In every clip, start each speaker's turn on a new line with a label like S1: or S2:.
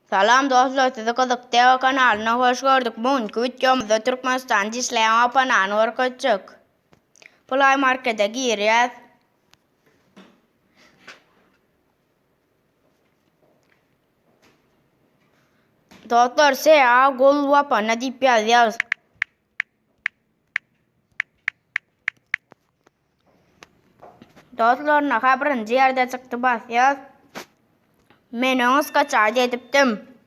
S1: Salam dostlar, sizi qiziqteva kanalına hoş gördük. Bugünkü videomuzda Türkmenistanda Isleyan basmany öğretecek. Play Market'e gireceğiz. Dostlar sea gol basmany deyip yazıyoruz. Dostlar naha birinci yerde çıktı basıyoruz. Menüňiz kaçardı edipdim.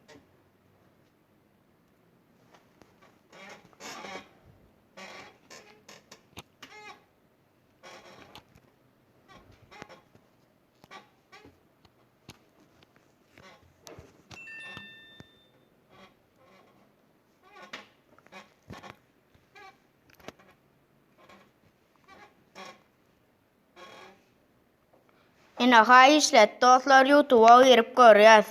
S1: Naha işlet dostlar YouTube'a girip görüyoruz.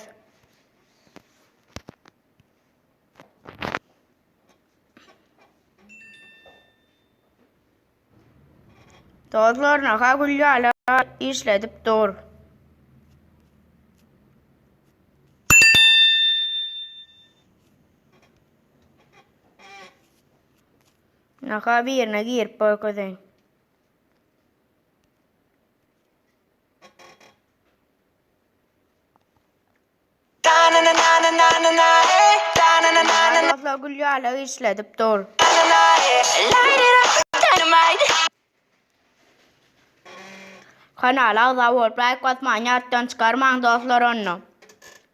S1: Dostlar naha güllala işledip dur. Naha birine girip bakayım. Dostlar güllala işledip dur. Kanala agza bolup like basmaň ýatdan jykarmaň dostlar onu.